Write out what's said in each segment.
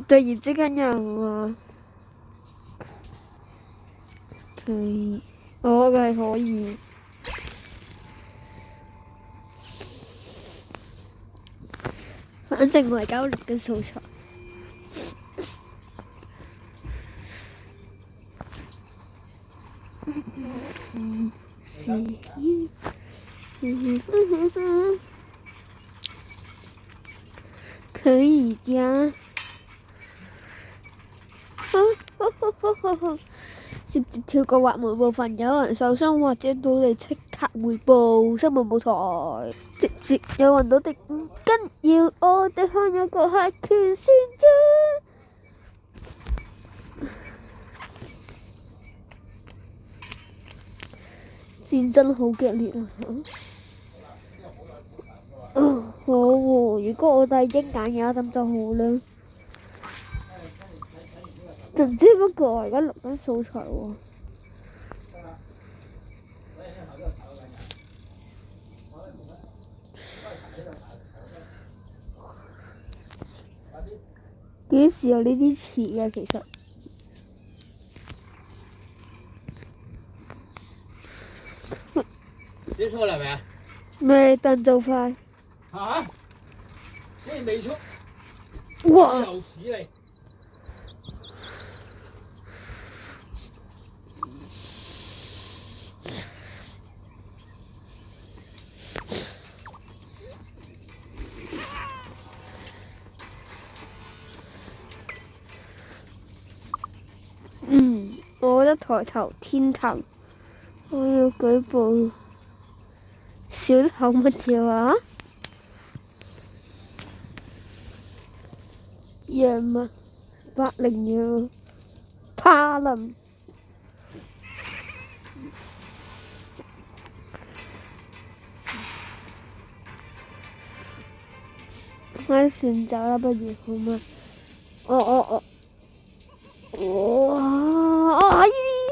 突然之間有人話佢，我係可以。反正我係交力嘅素材。可以呀。接跳過滑門部分，有人受傷或者到嚟即刻匯報新聞舞台。直接有人到敵唔緊要，我哋看有個係權先啫。戰爭好激烈啊！好喎，如果我戴鷹眼嘅咁就好啦。就唔知不過我而家錄緊素材喎。幾時有呢啲詞啊？其實寫錯啦係咪啊？未，但就快。嚇！你未出？哇！又似你。我一抬頭天頭，我要舉報小頭乜嘢話？楊文802柏林。開船走啦，不如好嗎？哇！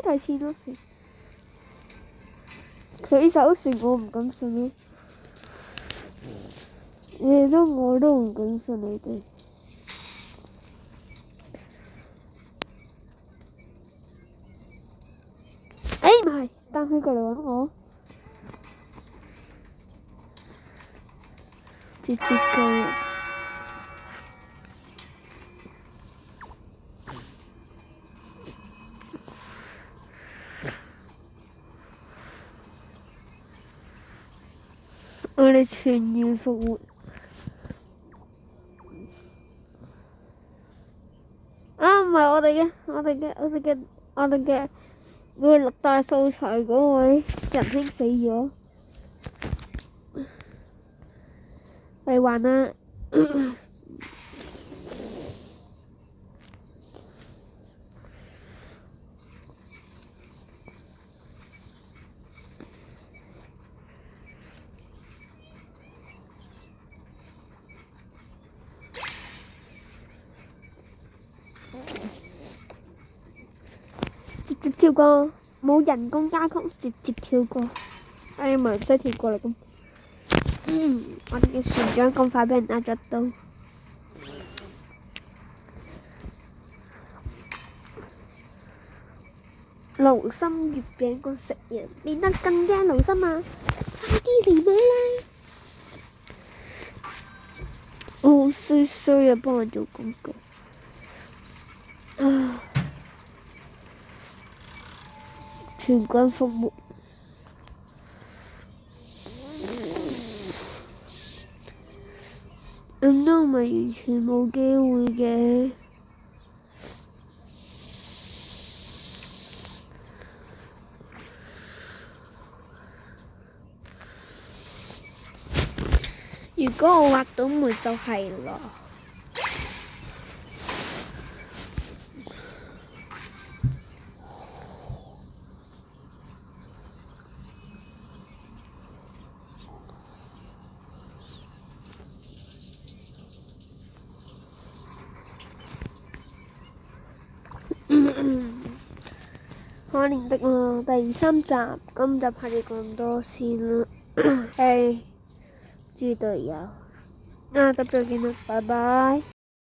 太黐咗線，佢手船我唔敢信咯，我都唔敢信你哋。唔係，單飛過嚟揾我，直接過。我哋全員復活。唔係我哋嘅會錄大素材嗰位仁兄死咗，閉環啦。直接跳過，冇人工加曲，直接跳過。咪唔使跳過嚟咁。我哋嘅船長咁快俾人壓咗刀。留心月餅個食人變得更加留心啊！快啲嚟買啦！我好衰啊，幫我做廣告。全軍覆沒。咁都唔係完全冇機會嘅。如果我畫到梅就係啦。可憐的我第3集，今集拍咗咁多先啦。係，豬隊友，下集再見啦，拜拜。